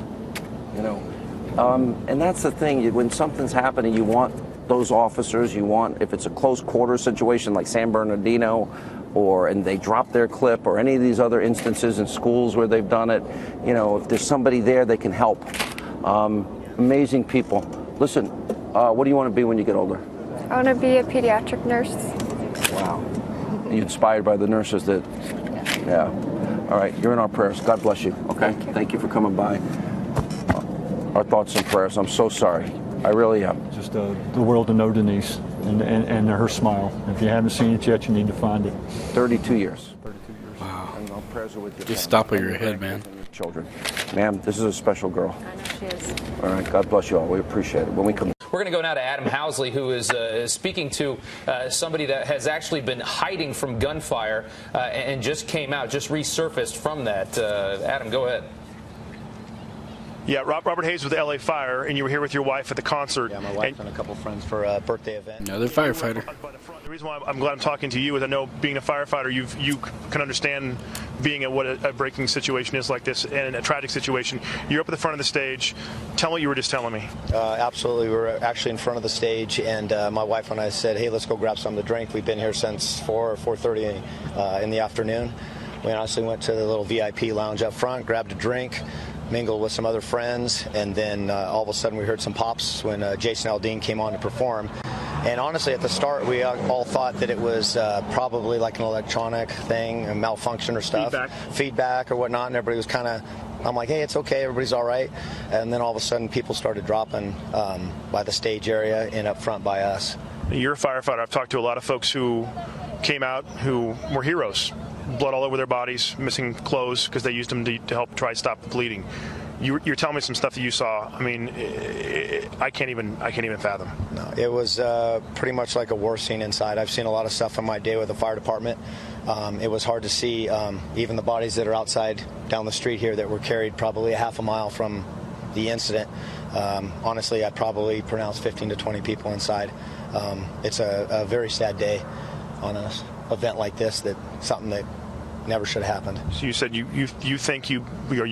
You know, and that's the thing. When something's happening, you want those officers. You want, if it's a close quarter situation like San Bernardino, and they drop their clip, or any of these other instances in schools where they've done it, you know, if there's somebody there, they can help. Amazing people. Listen, what do you want to be when you get older? I want to be a pediatric nurse. Wow. Are you inspired by the nurses that? Yeah. All right, you're in our prayers. God bless you. Okay. Thank you for coming by. Our thoughts and prayers. I'm so sorry. I really am. Just the world to know Denise and her smile. If you haven't seen it yet, you need to find it. 32 years. 32 years. Wow. And our prayers are with you. Just stop at your head, man. Children. Ma'am, this is a special girl. I know she is. All right. God bless you all. We appreciate it. When we come. We're going to go now to Adam Housley, who is speaking to somebody that has actually been hiding from gunfire and just came out, just resurfaced from that. Adam, go ahead. Yeah, Robert Hayes with the LA Fire, and you were here with your wife at the concert. Yeah, my wife and a couple friends for a birthday event. Another firefighter. The reason why I'm glad I'm talking to you is I know being a firefighter, you can understand being at what a breaking situation is like this and a tragic situation. You're up at the front of the stage. Tell me what you were just telling me. Absolutely. We were actually in front of the stage, and my wife and I said, hey, let's go grab something to drink. We've been here since 4 or 4:30 in the afternoon. We honestly went to the little VIP lounge up front, grabbed a drink, mingled with some other friends, and then all of a sudden we heard some pops when Jason Aldean came on to perform. And honestly, at the start, we all thought that it was probably like an electronic thing, a malfunction or stuff. Feedback or whatnot, and everybody was kind of, I'm like, hey, it's okay, everybody's all right. And then all of a sudden, people started dropping by the stage area and up front by us. You're a firefighter. I've talked to a lot of folks who came out who were heroes. Blood all over their bodies, missing clothes because they used them to help try to stop the bleeding. You're telling me some stuff that you saw. I mean, I can't even fathom. No, it was pretty much like a war scene inside. I've seen a lot of stuff in my day with the fire department. It was hard to see even the bodies that are outside down the street here that were carried probably a half a mile from the incident. Honestly, I'd probably pronounce 15 to 20 people inside. It's a very sad day on an event like this, that something that never should have happened. So you said you think you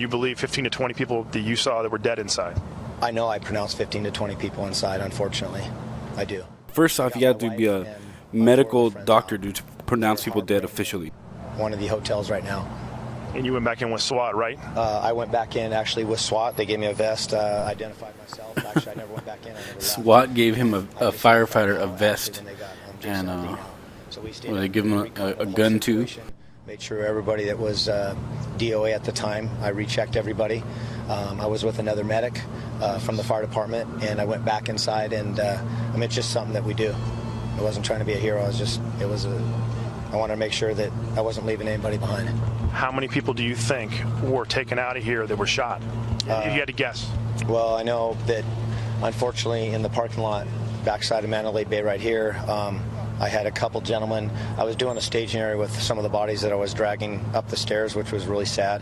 believe 15 to 20 people that you saw that were dead inside? I know I pronounced 15 to 20 people inside, unfortunately. I do. First off, you have to be a medical doctor to pronounce people dead officially. One of the hotels right now. And you went back in with SWAT, right? I went back in actually with SWAT. They gave me a vest, identified myself. Actually, I never went back in. SWAT gave him a firefighter a vest, and they give him a gun too. Made sure everybody that was DOA at the time, I rechecked everybody. I was with another medic from the fire department, and I went back inside, and it's just something that we do. I wasn't trying to be a hero. I wanted to make sure that I wasn't leaving anybody behind. How many people do you think were taken out of here that were shot? If you had to guess. Well, I know that unfortunately in the parking lot backside of Mandalay Bay right here, I had a couple gentlemen. I was doing a staging area with some of the bodies that I was dragging up the stairs, which was really sad.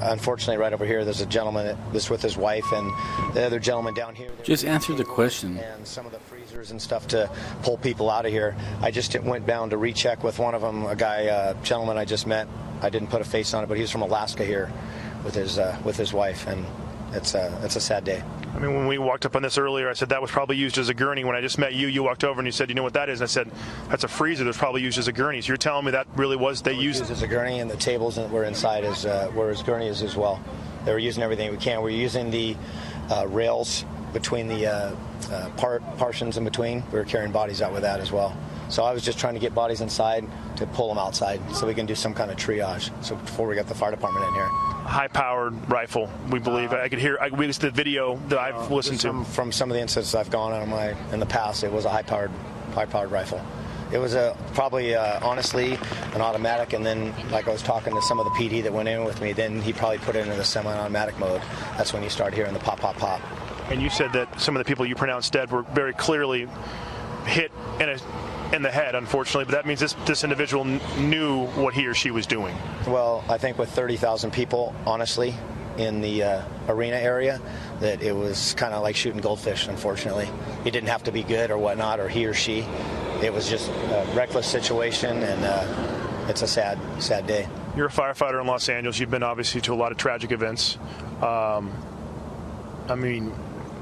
Unfortunately, right over here, there's a gentleman that was with his wife, and the other gentleman down here. Just answer the question. And some of the freezers and stuff to pull people out of here. I just went down to recheck with one of them, a gentleman I just met. I didn't put a face on it, but he's from Alaska here with his wife, and it's a sad day. I mean, when we walked up on this earlier, I said that was probably used as a gurney. When I just met you, you walked over and you said, you know what that is? And I said, that's a freezer that's probably used as a gurney. So you're telling me that really was, they used as a gurney, and the tables that were inside were as gurneys as well. They were using everything we can. We're using the rails between the partitions in between. We were carrying bodies out with that as well. So I was just trying to get bodies inside to pull them outside so we can do some kind of triage. So before we got the fire department in here. High-powered rifle, we believe. I could hear. We listened to the video that I've listened to. From some of the incidents I've gone on in the past, it was a high-powered rifle. It was probably, honestly, an automatic, and then, like I was talking to some of the PD that went in with me, then he probably put it into the semi-automatic mode. That's when you start hearing the pop, pop, pop. And you said that some of the people you pronounced dead were very clearly hit in the head, unfortunately, but that means this individual knew what he or she was doing. Well, I think with 30,000 people, honestly, in the arena area, that it was kind of like shooting goldfish, unfortunately. He didn't have to be good or whatnot, or he or she. It was just a reckless situation, and it's a sad, sad day. You're a firefighter in Los Angeles. You've been obviously to a lot of tragic events. I mean,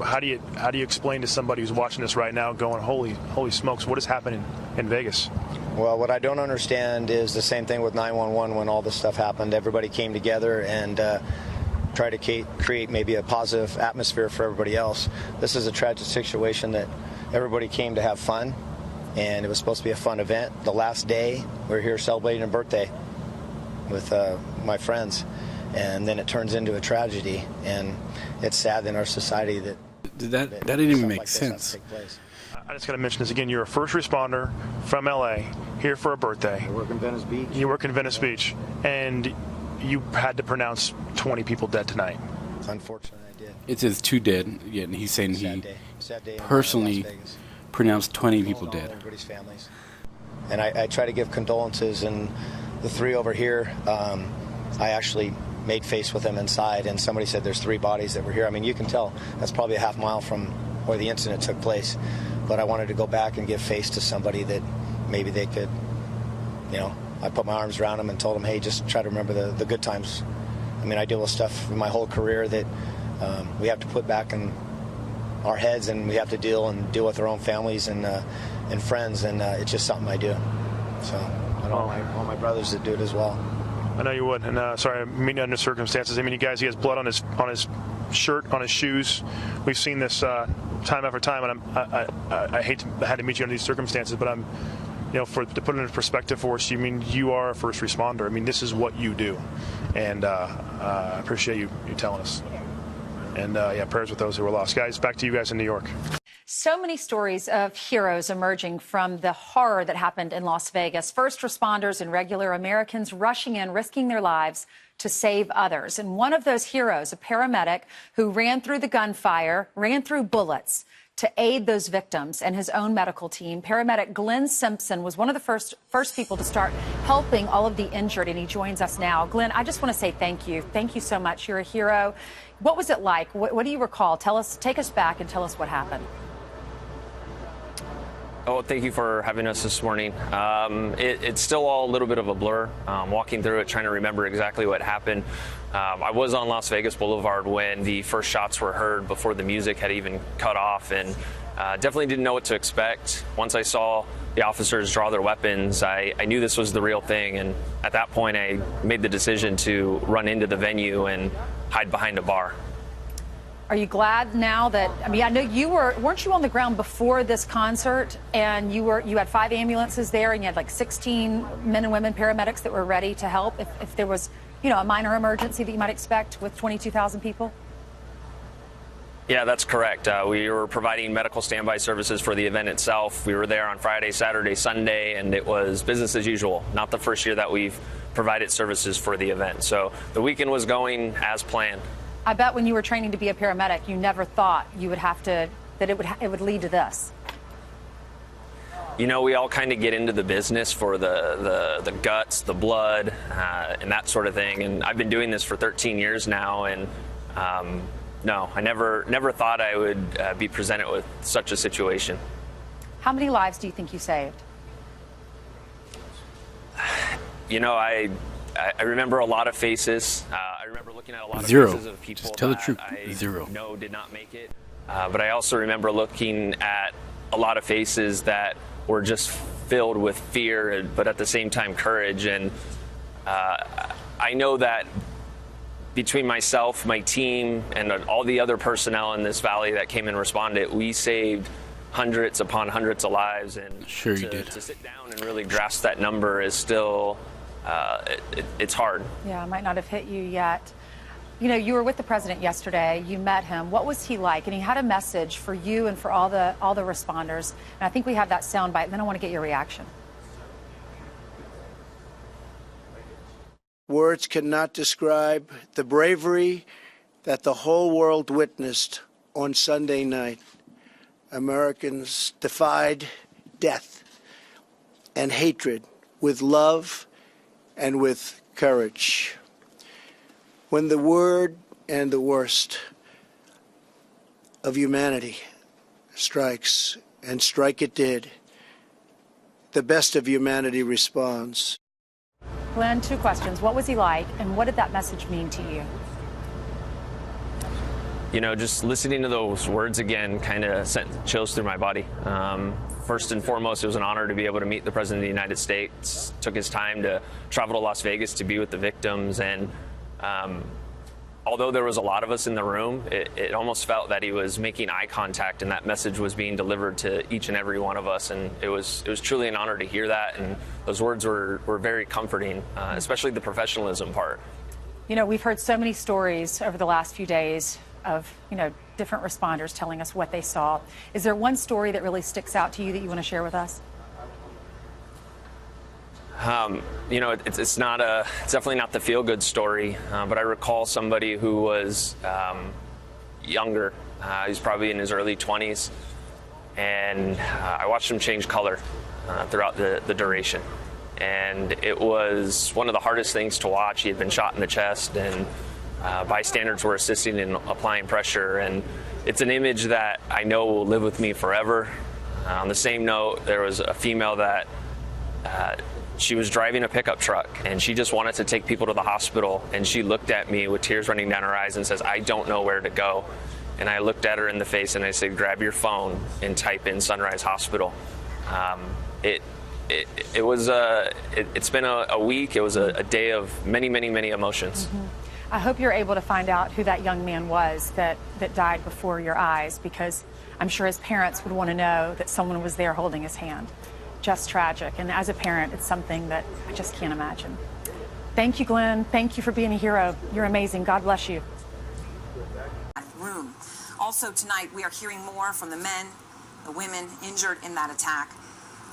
how do you explain to somebody who's watching this right now going, holy smokes, what is happening in Vegas? Well, what I don't understand is the same thing with 911 when all this stuff happened. Everybody came together and tried to create maybe a positive atmosphere for everybody else. This is a tragic situation that everybody came to have fun, and it was supposed to be a fun event. The last day, we were here celebrating a birthday with my friends, and then it turns into a tragedy, and it's sad in our society that didn't even make sense. I just got to mention this again. You're a first responder from LA here for a birthday. I work in Venice Beach. You work in Venice Beach, and you had to pronounce 20 people dead tonight. Unfortunately, I did. It says 2 dead. Yeah, and he's saying he personally pronounced 20 people dead. Everybody's families. And I try to give condolences, and the 3 over here, I actually made face with them inside, and somebody said there's 3 bodies that were here. I mean, you can tell that's probably a half mile from where the incident took place. But I wanted to go back and give face to somebody that maybe they could, I put my arms around them and told them, hey, just try to remember the good times. I mean, I deal with stuff in my whole career that we have to put back in our heads, and we have to deal with our own families and friends, and it's just something I do. So, and all my brothers that do it as well. I know you would, and sorry, I mean under circumstances. I mean, you guys, he has blood on his shirt, on his shoes. We've seen this time after time, and I had to meet you under these circumstances, but I'm, to put it into perspective for us, you are a first responder. I mean, this is what you do, and I appreciate you telling us. And prayers with those who were lost. Guys, back to you guys in New York. So many stories of heroes emerging from the horror that happened in Las Vegas. First responders and regular Americans rushing in, risking their lives to save others. And one of those heroes, a paramedic who ran through the gunfire, ran through bullets to aid those victims and his own medical team. Paramedic Glenn Simpson was one of the first people to start helping all of the injured, and he joins us now. Glenn, I just want to say thank you. Thank you so much. You're a hero. What was it like? What do you recall? Take us back and tell us what happened. Oh, thank you for having us this morning. It's still all a little bit of a blur. Walking through it, trying to remember exactly what happened. I was on Las Vegas Boulevard when the first shots were heard before the music had even cut off, and definitely didn't know what to expect. Once I saw the officers draw their weapons, I knew this was the real thing, and at that point I made the decision to run into the venue and hide behind a bar. Are you glad now that, I know weren't you on the ground before this concert, and you had 5 ambulances there, and you had like 16 men and women paramedics that were ready to help if there was, a minor emergency that you might expect with 22,000 people? Yeah, that's correct. We were providing medical standby services for the event itself. We were there on Friday, Saturday, Sunday, and it was business as usual. Not the first year that we've provided services for the event. So the weekend was going as planned. I bet when you were training to be a paramedic, you never thought you would have to, that it would lead to this. We all kind of get into the business for the guts, the blood, and that sort of thing. And I've been doing this for 13 years now, and no, I never thought I would be presented with such a situation. How many lives do you think you saved? I remember a lot of faces. I remember looking at a lot of Zero. faces of people Just tell the that truth. I Zero. know did not make it. But I also remember looking at a lot of faces that were just filled with fear, but at the same time courage. And I know that between myself, my team, and all the other personnel in this valley that came and responded, we saved hundreds upon hundreds of lives. And sure you did. To sit down and really grasp that number is still, it's hard. Yeah, it might not have hit you yet. You were with the president yesterday. You met him. What was he like? And he had a message for you and for all the responders. And I think we have that sound bite. And then I want to get your reaction. Words cannot describe the bravery that the whole world witnessed on Sunday night. Americans defied death and hatred with love and with courage. When the word and the worst of humanity strikes, and strike it did, the best of humanity responds. Glenn, 2 questions. What was he like, and what did that message mean to you? You know, just listening to those words again kind of sent chills through my body. First and foremost, it was an honor to be able to meet the President of the United States. Took his time to travel to Las Vegas to be with the victims, and although there was a lot of us in the room, it almost felt that he was making eye contact, and that message was being delivered to each and every one of us. And it was truly an honor to hear that, and those words were very comforting, especially the professionalism part. You know, we've heard so many stories over the last few days of, different responders telling us what they saw. Is there one story that really sticks out to you that you want to share with us? It's definitely not the feel-good story, but I recall somebody who was younger. He's probably in his early 20s, and I watched him change color throughout the duration. And it was one of the hardest things to watch. He had been shot in the chest, and bystanders were assisting in applying pressure, and it's an image that I know will live with me forever. On the same note, there was a female that she was driving a pickup truck, and she just wanted to take people to the hospital, and she looked at me with tears running down her eyes and says, "I don't know where to go." And I looked at her in the face and I said, "Grab your phone and type in Sunrise Hospital." It's been a week. It was a day of many, many, many emotions. Mm-hmm. I hope you're able to find out who that young man was that died before your eyes, because I'm sure his parents would want to know that someone was there holding his hand. Just tragic. And as a parent, it's something that I just can't imagine. Thank you, Glenn. Thank you for being a hero. You're amazing. God bless you. Room. Also tonight, we are hearing more from the men, the women injured in that attack.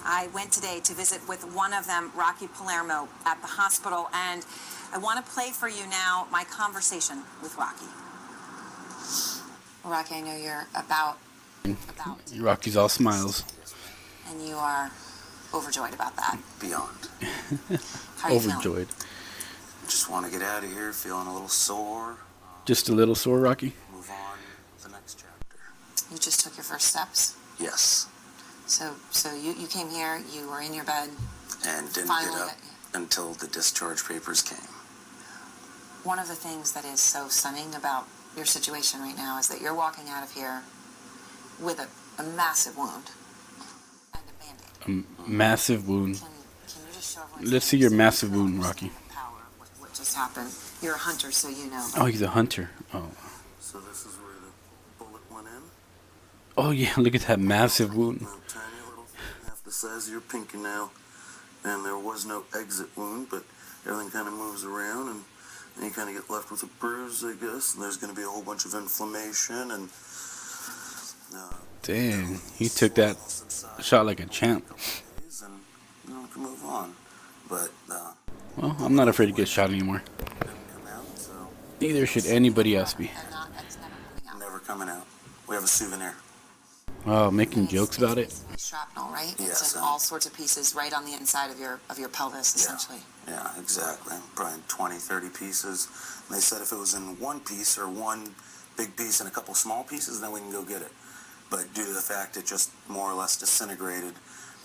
I went today to visit with one of them, Rocky Palermo, at the hospital, and I want to play for you now my conversation with Rocky. Well, Rocky, I know you're about. Rocky's all smiles. And you are overjoyed about that. Beyond. How are you Overjoyed. Just want to get out of here, feeling a little sore. Just a little sore, Rocky? Move on to the next chapter. You just took your first steps? Yes. So you came here, you were in your bed. And didn't finally get up until the discharge papers came. One of the things that is so stunning about your situation right now is that you're walking out of here with a massive wound and a Band-Aid. A massive wound. Can you just show everyone? Let's see your massive wound, Rocky. What just happened? You're a hunter, so you know. Oh, he's a hunter. Oh. So this is where the bullet went in? Oh, yeah, look at that massive wound. Tiny little, half the size of your pinky nail. And there was no exit wound, but everything kind of moves around, and you kind of get left with a bruise, I guess. And there's going to be a whole bunch of inflammation, and dang, he took that shot like a champ. And we can move on. But well, I'm not afraid to get shot anymore. Neither should anybody else be. Never coming out. We have a souvenir. Oh, making jokes about it. Shrapnel, right? Yes, It's in all sorts of pieces right on the inside of your pelvis, essentially. Yeah, exactly. Probably 20, 30 pieces. And they said if it was in one piece or one big piece and a couple small pieces, then we can go get it. But due to the fact it just more or less disintegrated,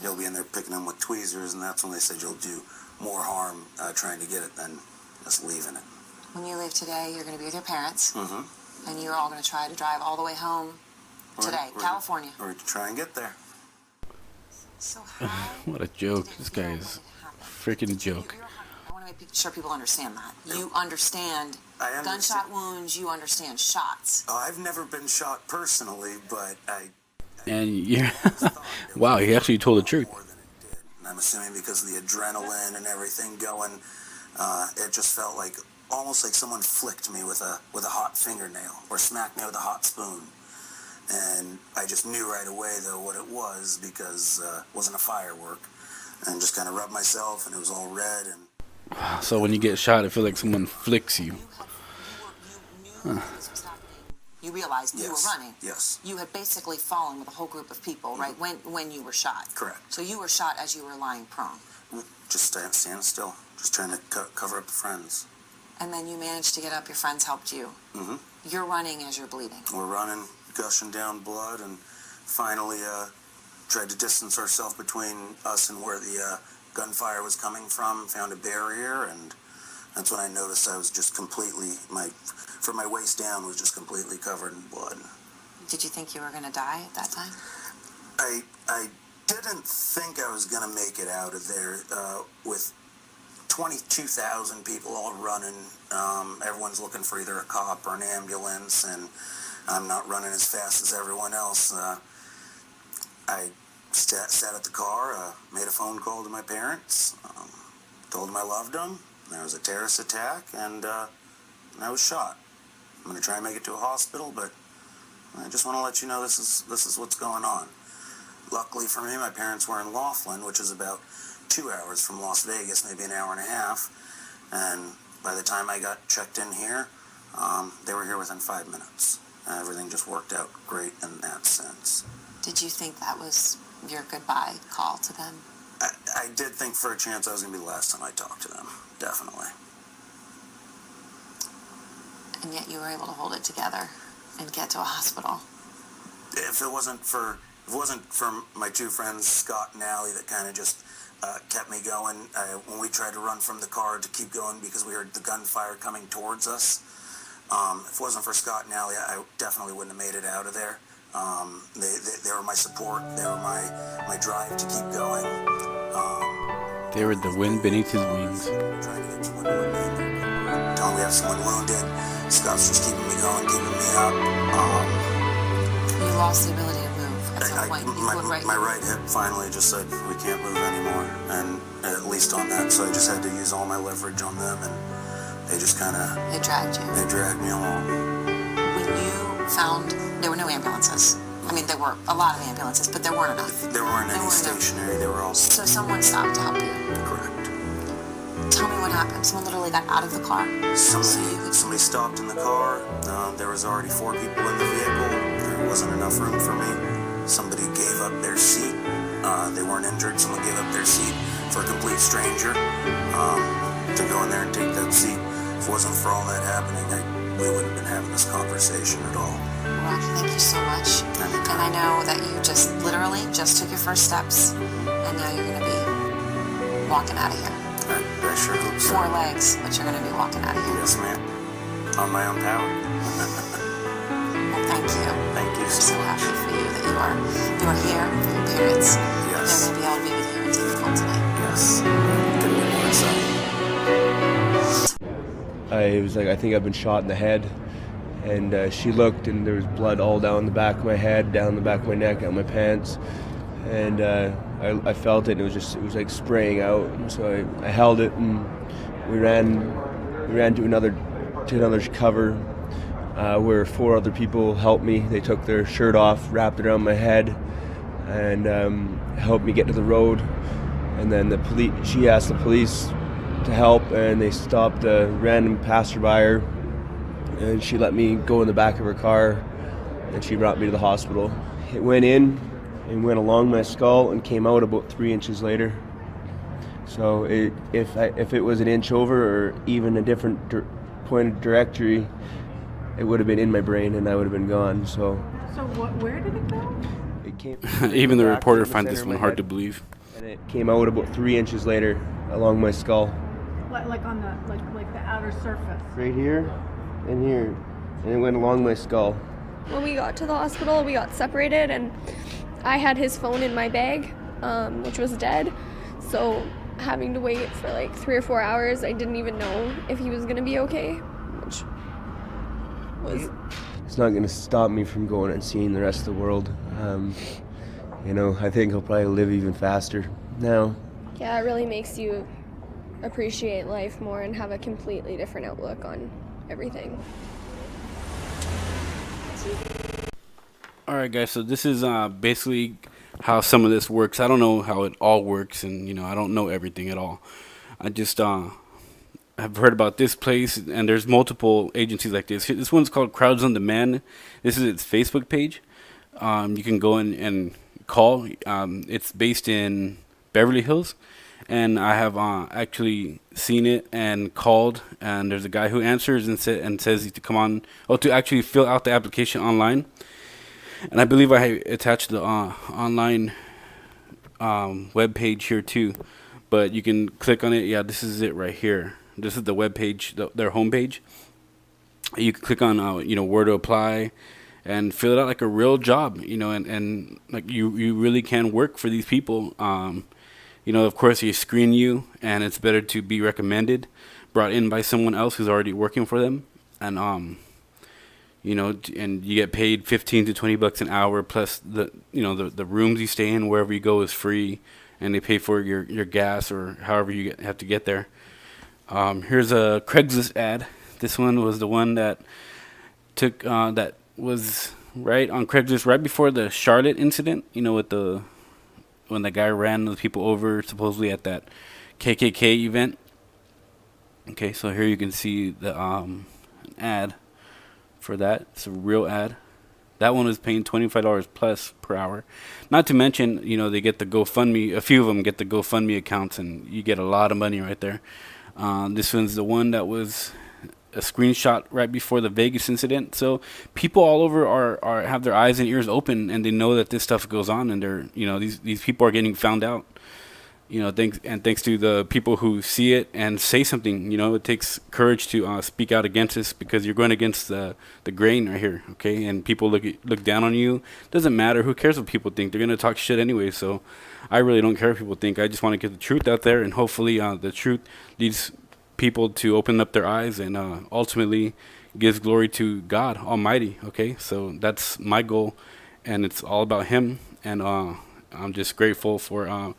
you'll be in there picking them with tweezers, and that's when they said you'll do more harm trying to get it than just leaving it. When you leave today, you're going to be with your parents, Mm-hmm. and you're all going to try to drive all the way home today, California. Or to try and get there. So What a joke. This guy is a freaking joke. I want to make sure people understand that. You understand gunshot wounds, you understand shots. Oh, I've never been shot personally, but And you're wow, he actually told the truth. And I'm assuming because of the adrenaline and everything going, it just felt like almost like someone flicked me with a hot fingernail or smacked me with a hot spoon. And I just knew right away, though, what it was, because it wasn't a firework. And just kind of rubbed myself, and it was all red. And So when you get shot, it feels like someone flicks you. Huh. You realized you were running. Yes. You had basically fallen with a whole group of people, right? When you were shot. Correct. So you were shot as you were lying prone. Just standing still, just trying to cover up the friends. And then you managed to get up. Your friends helped you. Mm-hmm. You're running as you're bleeding. We're running, gushing down blood, and finally tried to distance ourselves between us and where the gunfire was coming from. Found a barrier, and that's when I noticed I was just completely, from my waist down was just completely covered in blood. Did you think you were going to die at that time? I didn't think I was going to make it out of there with 22,000 people all running. Everyone's looking for either a cop or an ambulance, and I'm not running as fast as everyone else. I sat at the car, made a phone call to my parents, told them I loved them. There was a terrorist attack, and I was shot. I'm going to try and make it to a hospital, but I just want to let you know this is what's going on. Luckily for me, my parents were in Laughlin, which is about 2 hours from Las Vegas, maybe an hour and a half. And by the time I got checked in here, they were here within 5 minutes. Everything just worked out great in that sense. Did you think that was your goodbye call to them? I did think for a chance I was going to be the last time I talked to them, definitely. And yet you were able to hold it together and get to a hospital. If it wasn't for my two friends, Scott and Allie, that kind of just kept me going. When we tried to run from the car to keep going because we heard the gunfire coming towards us, if it wasn't for Scott and Allie, I definitely wouldn't have made it out of there. They were my support. They were my drive to keep going. They were the wind beneath his wings. Telling we have someone wounded. Scott's just keeping me going, keeping me up. You lost the ability to move at some point. My right hip finally just said, we can't move anymore, and at least on that, so I just had to use all my leverage on them, and they just kind of... They dragged you. They dragged me along. When you found... There were no ambulances. I mean, there were a lot of ambulances, but there weren't enough. There weren't any stationary. They were all... So someone stopped to help you? Correct. Tell me what happened. Someone literally got out of the car? Somebody stopped in the car. There was already 4 people in the vehicle. There wasn't enough room for me. Somebody gave up their seat. They weren't injured. Someone gave up their seat for a complete stranger to go in there and take that seat. If it wasn't for all that happening, we wouldn't have been having this conversation at all. Rocky, thank you so much. And I know that you just literally just took your first steps, and now you're going to be walking out of here. I sure hope so. 4 legs, but you're going to be walking out of here. Yes, ma'am. On my own power. Well, thank you. Thank you. I'm so happy for you that you are here for your parents. Yes. They're going to be able to be with you and take you home tonight. Yes. Couldn't be more excited. I think I've been shot in the head. And she looked, and there was blood all down the back of my head, down the back of my neck, down my pants. And I felt it, and it was like spraying out. And so I held it, and we ran to another cover where 4 other people helped me. They took their shirt off, wrapped it around my head, and helped me get to the road. And then she asked the police to help, and they stopped a random passerby, and she let me go in the back of her car, and she brought me to the hospital. It went in and went along my skull and came out about 3 inches later. So if it was an inch over or even a different point of trajectory, it would have been in my brain and I would have been gone. So Where did it go? It came. Even the reporter finds this one hard to believe. And it came out about 3 inches later along my skull. Like on the like the outer surface. Right here and here, and it went along my skull. When we got to the hospital, we got separated, and I had his phone in my bag, which was dead. So having to wait for like 3 or 4 hours, I didn't even know if he was gonna be okay, which was... It's not gonna stop me from going and seeing the rest of the world. I think I'll probably live even faster now. Yeah, it really makes you appreciate life more and have a completely different outlook on everything. Alright guys, so this is basically how some of this works. I don't know how it all works, and I don't know everything at all. I just have heard about this place, and there's multiple agencies like this. This one's called Crowds on Demand. This is its Facebook page. You can go in and call. It's based in Beverly Hills, and I have actually seen it and called, and there's a guy who answers and says to come on, to actually fill out the application online. And I believe I attached the online web page here too, but you can click on it. Yeah, this is it right here. This is the web page, their homepage. You can click on where to apply and fill it out like a real job, and like you really can work for these people. Of course, they screen you, and it's better to be recommended, brought in by someone else who's already working for them, and and you get paid $15 to $20 an hour, plus the rooms you stay in wherever you go is free, and they pay for your gas or however you have to get there. Here's a Craigslist ad. This one was the one that that was right on Craigslist right before the Charlotte incident. When the guy ran those people over supposedly at that KKK event. Okay, so here you can see the ad for that. It's a real ad. That one was paying $25 plus per hour. Not to mention, they get the GoFundMe. A few of them get the GoFundMe accounts, and you get a lot of money right there. This one's the one that was a screenshot right before the Vegas incident. So people all over are have their eyes and ears open, and they know that this stuff goes on, and they're these people are getting found out. Thanks to the people who see it and say something. It takes courage to speak out against this, because you're going against the grain right here, okay? And people look down on you. Doesn't matter. Who cares what people think? They're going to talk shit anyway, so I really don't care what people think. I just want to get the truth out there, and hopefully the truth leads people to open up their eyes, and ultimately gives glory to God Almighty, okay? So that's my goal, and it's all about Him, and I'm just grateful for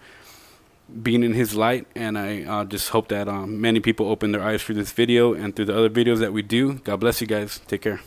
being in His light, and I just hope that many people open their eyes through this video and through the other videos that we do. God bless you guys. Take care.